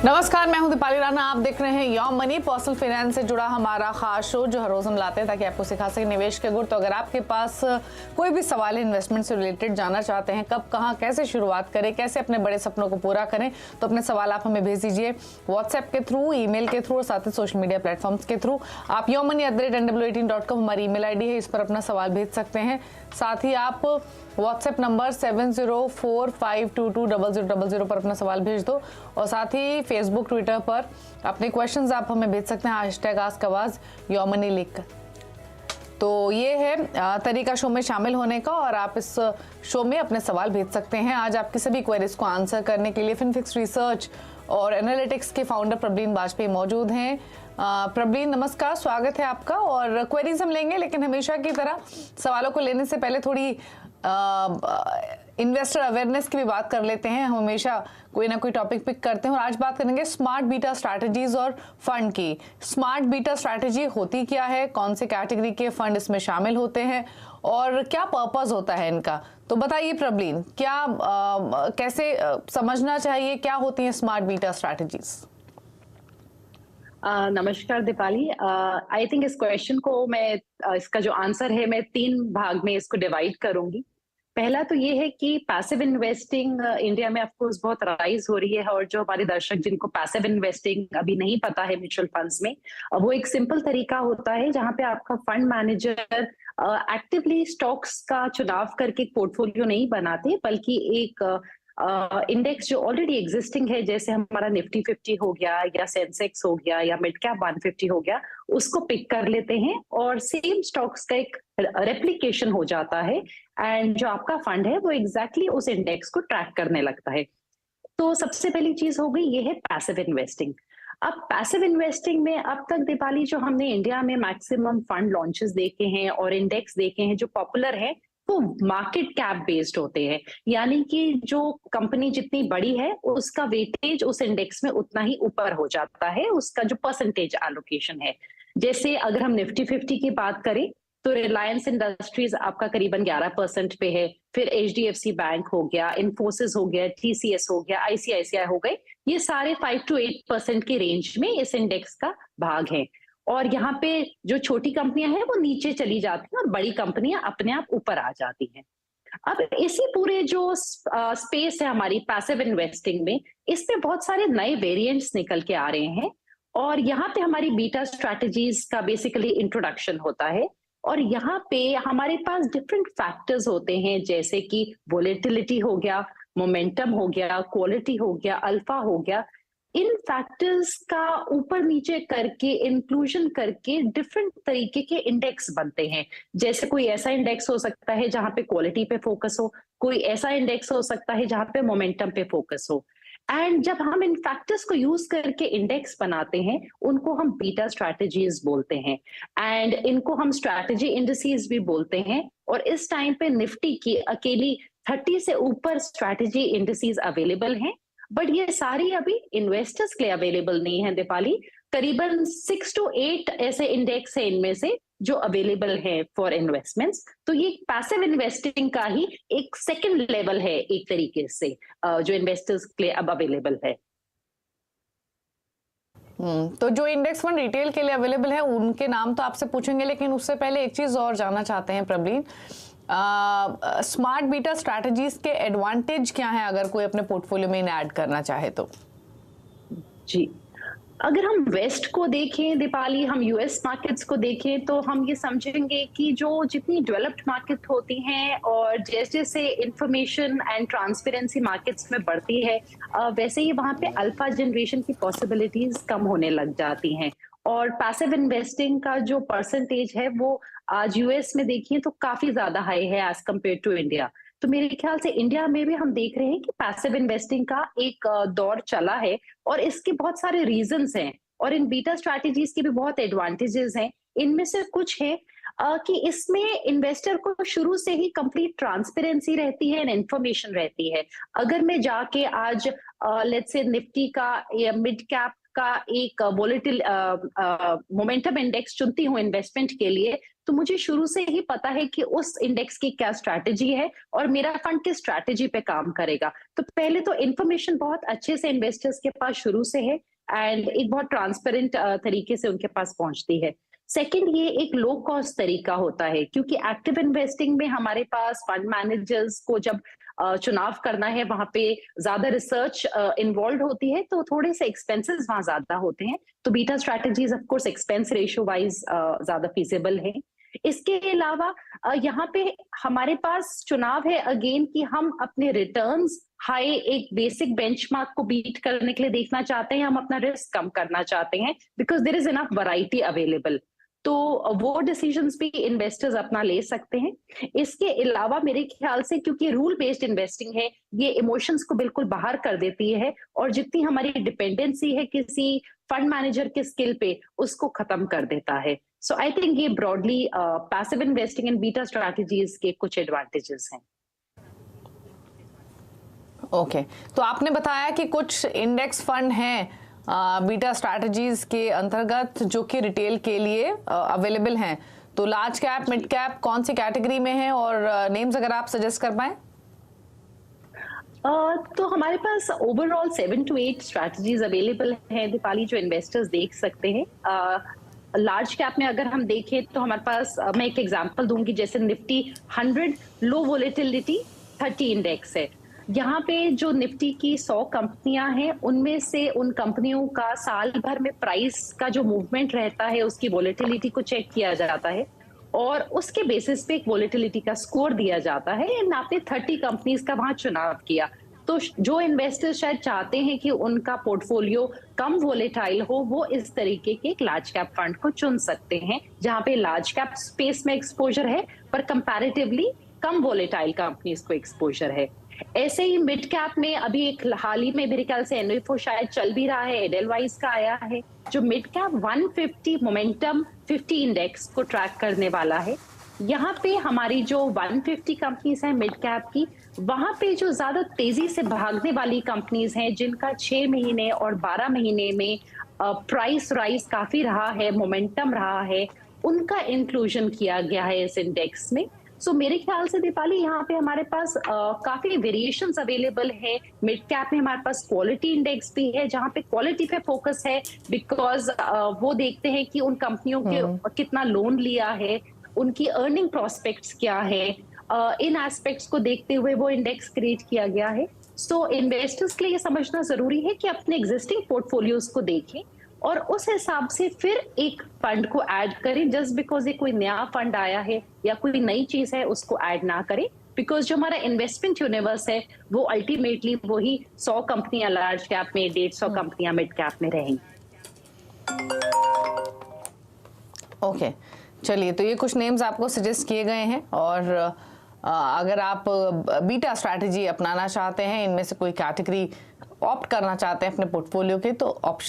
नमस्कार, मैं हूं दीपाली राणा। आप देख रहे हैं योर मनी, पर्सनल फाइनेंस से जुड़ा हमारा खास शो जो हर रोज हम लाते हैं ताकि आपको सिखा सके निवेश के गुर। तो अगर आपके पास कोई भी सवाल है इन्वेस्टमेंट से रिलेटेड, जानना चाहते हैं कब कहां कैसे शुरुआत करें, कैसे अपने बड़े सपनों को पूरा करें, तो अपने सवाल आप हमें भेज दीजिए व्हाट्सएप के थ्रू, ईमेल के थ्रू और साथ ही सोशल मीडिया प्लेटफॉर्म्स के थ्रू। आप yourmoney@nw18.com हमारी ईमेल आईडी है, इस पर अपना सवाल भेज सकते हैं। साथ ही आप व्हाट्सएप नंबर 7045220000 पर अपना सवाल भेज दो और साथ ही फेसबुक ट्विटर पर अपने क्वेश्चंस आप हमें भेज सकते हैं #AskAwaz योर मनी लिखकर। तो ये है तरीका शो में शामिल होने का और आप इस शो में अपने सवाल भेज सकते हैं। आज आपकी सभी क्वेरीज को आंसर करने के लिए फिनफिक्स रिसर्च और एनालिटिक्स के फाउंडर प्रवीण वाजपेयी मौजूद हैं। प्रवीण नमस्कार, स्वागत है आपका। और क्वेरीज हम लेंगे, लेकिन हमेशा की तरह सवालों को लेने से पहले थोड़ी इन्वेस्टर अवेयरनेस की भी बात कर लेते हैं। हम हमेशा कोई ना कोई टॉपिक पिक करते हैं और आज बात करेंगे स्मार्ट बीटा स्ट्रैटेजीज और फंड की। स्मार्ट बीटा स्ट्रैटेजी होती क्या है, कौन से कैटेगरी के फंड इसमें शामिल होते हैं और क्या पर्पस होता है इनका, तो बताइए प्रवीण, क्या कैसे समझना चाहिए, क्या होती है स्मार्ट बीटा स्ट्रैटेजीज? नमस्कार दीपाली। आई थिंक इस क्वेश्चन को मैं इसका जो आंसर है मैं 3 भाग में इसको डिवाइड करूंगी। पहला तो ये है कि पैसिव इन्वेस्टिंग इंडिया में ऑफ कोर्स बहुत राइज हो रही है और जो हमारे दर्शक जिनको पैसिव इन्वेस्टिंग अभी नहीं पता है म्यूचुअल फंड्स में, वो एक सिंपल तरीका होता है जहां पे आपका फंड मैनेजर एक्टिवली स्टॉक्स का चुनाव करके पोर्टफोलियो नहीं बनाते, बल्कि एक इंडेक्स जो ऑलरेडी एग्जिस्टिंग है, जैसे हमारा निफ्टी 50 हो गया या सेंसेक्स हो गया या मिड कैप 150 हो गया, उसको पिक कर लेते हैं और सेम स्टॉक्स का एक रेप्लिकेशन हो जाता है एंड जो आपका फंड है वो एग्जैक्टली उस इंडेक्स को ट्रैक करने लगता है। तो सबसे पहली चीज हो गई ये है पैसिव इन्वेस्टिंग। अब पैसिव इन्वेस्टिंग में अब तक दीपाली जो हमने इंडिया में मैक्सिमम फंड लॉन्चेस देखे हैं और इंडेक्स देखे हैं जो पॉपुलर है, वो मार्केट कैप बेस्ड होते हैं, यानी कि जो कंपनी जितनी बड़ी है उसका वेटेज उस इंडेक्स में उतना ही ऊपर हो जाता है, उसका जो परसेंटेज एलोकेशन है। जैसे अगर हम निफ्टी 50 की बात करें तो रिलायंस इंडस्ट्रीज आपका करीबन 11% पे है, फिर HDFC बैंक हो गया, इन्फोसिस हो गया, TCS हो गया, ICICI हो गए, ये सारे 5 to 8% की रेंज में इस इंडेक्स का भाग है। और यहाँ पे जो छोटी कंपनियां हैं वो नीचे चली जाती हैं और बड़ी कंपनियां अपने आप ऊपर आ जाती हैं। अब इसी पूरे जो स्पेस है हमारी पैसिव इन्वेस्टिंग में, इसमें बहुत सारे नए वेरिएंट्स निकल के आ रहे हैं और यहाँ पे हमारी बीटा स्ट्रैटेजीज का बेसिकली इंट्रोडक्शन होता है। और यहाँ पे हमारे पास डिफरेंट फैक्टर्स होते हैं, जैसे कि वोलेटिलिटी हो गया, मोमेंटम हो गया, क्वालिटी हो गया, अल्फा हो गया। इन फैक्टर्स का ऊपर नीचे करके इंक्लूजन करके डिफरेंट तरीके के इंडेक्स बनते हैं। जैसे कोई ऐसा इंडेक्स हो सकता है जहां पे क्वालिटी पे फोकस हो, कोई ऐसा इंडेक्स हो सकता है जहां पे मोमेंटम पे फोकस हो। एंड जब हम इन फैक्टर्स को यूज करके इंडेक्स बनाते हैं, उनको हम बीटा स्ट्रैटेजीज बोलते हैं एंड इनको हम स्ट्रैटेजी इंडिसेस भी बोलते हैं। और इस टाइम पे निफ्टी की अकेली 30 से ऊपर स्ट्रैटेजी इंडिसेस अवेलेबल हैं, बट ये सारी अभी इन्वेस्टर्स के लिए अवेलेबल नहीं है दीपाली। करीबन 6 to 8 ऐसे इंडेक्स है इनमें से जो अवेलेबल है फॉर इन्वेस्टमेंट्स। तो ये पैसिव इन्वेस्टिंग का ही एक सेकंड लेवल है एक तरीके से, जो इन्वेस्टर्स के लिए अब अवेलेबल है। तो जो इंडेक्स फंड रिटेल के लिए अवेलेबल है उनके नाम तो आपसे पूछेंगे, लेकिन उससे पहले एक चीज और जानना चाहते हैं प्रवीण, स्मार्ट बीटा स्ट्रैटेजीज के एडवांटेज क्या है अगर कोई अपने पोर्टफोलियो में इन्हें ऐड करना चाहे तो? जी, अगर हम वेस्ट को देखें दीपाली, हम यूएस मार्केट्स को देखें, तो हम ये समझेंगे कि जो जितनी डेवलप्ड मार्केट होती हैं और जैसे जैसे इंफॉर्मेशन एंड ट्रांसपेरेंसी मार्केट्स में बढ़ती है, वैसे ही वहां पे अल्फा जनरेशन की पॉसिबिलिटीज कम होने लग जाती हैं। और पैसिव इन्वेस्टिंग का जो परसेंटेज है वो आज यूएस में देखिए तो काफी ज्यादा हाई है एज कम्पेयर टू इंडिया। तो मेरे ख्याल से इंडिया में भी हम देख रहे हैं कि पैसिव इन्वेस्टिंग का एक दौर चला है और इसके बहुत सारे रीजंस हैं और इन बीटा स्ट्रैटेजीज के भी बहुत एडवांटेजेस हैं। इनमें से कुछ है कि इसमें इन्वेस्टर को शुरू से ही कंप्लीट ट्रांसपेरेंसी रहती है एंड इंफॉर्मेशन रहती है। अगर मैं जाके आज लेट्स से निफ्टी का या मिड कैप का एक वोलेटिल मोमेंटम इंडेक्स चुनती हूँ इन्वेस्टमेंट के लिए, तो मुझे शुरू से ही पता है कि उस इंडेक्स की क्या स्ट्रैटेजी है और मेरा फंड किस स्ट्रैटेजी पे काम करेगा। तो पहले तो इन्फॉर्मेशन बहुत अच्छे से इन्वेस्टर्स के पास शुरू से है एंड एक बहुत ट्रांसपेरेंट तरीके से उनके पास पहुंचती है। सेकंड, ये एक लो कॉस्ट तरीका होता है क्योंकि एक्टिव इन्वेस्टिंग में हमारे पास फंड मैनेजर्स को जब चुनाव करना है, वहां पे ज्यादा रिसर्च इन्वॉल्व होती है, तो थोड़े से एक्सपेंसेस वहां ज्यादा होते हैं। तो beta strategies of course expense ratio wise ज्यादा फीजिबल है। इसके अलावा यहाँ पे हमारे पास चुनाव है अगेन कि हम अपने रिटर्न्स हाई एक बेसिक बेंचमार्क को बीट करने के लिए देखना चाहते हैं, हम अपना रिस्क कम करना चाहते हैं because there is enough variety available. तो वो डिसीजंस भी इन्वेस्टर्स अपना ले सकते हैं। इसके अलावा मेरे ख्याल से क्योंकि रूल बेस्ड इन्वेस्टिंग है, ये इमोशंस को बिल्कुल बाहर कर देती है और जितनी हमारी डिपेंडेंसी है किसी फंड मैनेजर के स्किल पे, उसको खत्म कर देता है। सो आई थिंक ये broadly passive investing and beta strategies के कुछ एडवांटेजेस हैं। ओके, तो आपने बताया कि कुछ इंडेक्स फंड हैं बीटा स्ट्रैटेजीज के अंतर्गत जो कि रिटेल के लिए अवेलेबल हैं। तो लार्ज कैप, मिड कैप कौन सी कैटेगरी में है और नेम्स अगर आप सजेस्ट कर पाए। तो हमारे पास ओवरऑल 7 to 8 स्ट्रैटेजीज अवेलेबल हैं दीपाली, जो इन्वेस्टर्स देख सकते हैं। लार्ज कैप में अगर हम देखें तो हमारे पास मैं एक एग्जांपल दूंगी, जैसे निफ्टी 100 लो वोलेटिलिटी 30 इंडेक्स है। यहाँ पे जो निफ्टी की 100 कंपनियां हैं, उनमें से उन कंपनियों का साल भर में प्राइस का जो मूवमेंट रहता है, उसकी वोलेटिलिटी को चेक किया जाता है और उसके बेसिस पे एक वोलेटिलिटी का स्कोर दिया जाता है। एंड आपने 30 कंपनीज का वहां चुनाव किया, तो जो इन्वेस्टर्स शायद चाहते हैं कि उनका पोर्टफोलियो कम वोलेटाइल हो, वो इस तरीके के एक लार्ज कैप फंड को चुन सकते हैं, जहां पे लार्ज कैप स्पेस में एक्सपोजर है पर कंपैरेटिवली कम वोलेटाइल कंपनीज को एक्सपोजर है। ऐसे ही मिड कैप में अभी एक हाल ही में मेरे ख्याल से एनएफओ शायद चल भी रहा है, एडेलवाइस का आया है, जो मिड कैप 150 मोमेंटम 50 इंडेक्स को ट्रैक करने वाला है। यहाँ पे हमारी जो 150 कंपनीज हैं मिड कैप की, वहां पे जो ज्यादा तेजी से भागने वाली कंपनीज हैं, जिनका 6 महीने और 12 महीने में प्राइस राइज काफी रहा है, मोमेंटम रहा है, उनका इंक्लूजन किया गया है इस इंडेक्स में। सो मेरे ख्याल से दीपाली यहाँ पे हमारे पास काफी वेरिएशंस अवेलेबल है। मिड कैप में हमारे पास क्वालिटी इंडेक्स भी है, जहाँ पे क्वालिटी पे फोकस है बिकॉज वो देखते हैं कि उन कंपनियों के कितना लोन लिया है, उनकी अर्निंग प्रोस्पेक्ट्स क्या है, इन एस्पेक्ट्स को देखते हुए वो इंडेक्स क्रिएट किया गया है। सो इन्वेस्टर्स के लिए ये समझना जरूरी है कि अपने एग्जिस्टिंग पोर्टफोलियोज को देखें और उस हिसाब से फिर एक फंड को ऐड करें। जस्ट बिकॉज ये कोई नया फंड आया है या कोई नई चीज है, उसको ऐड ना करें, बिकॉज जो हमारा इन्वेस्टमेंट यूनिवर्स है वो अल्टीमेटली वही 100 कंपनियां लार्ज कैप में, 150 कंपनियां मिड कैप में रहेंगी। ओके, चलिए, तो ये कुछ नेम्स आपको सजेस्ट किए गए हैं और अगर आप बीटा स्ट्रैटेजी अपनाना चाहते हैं, इनमें से कोई कैटेगरी ऑप्ट करना चाहते हैं अपने पोर्टफोलियो के, तो ऑप्शन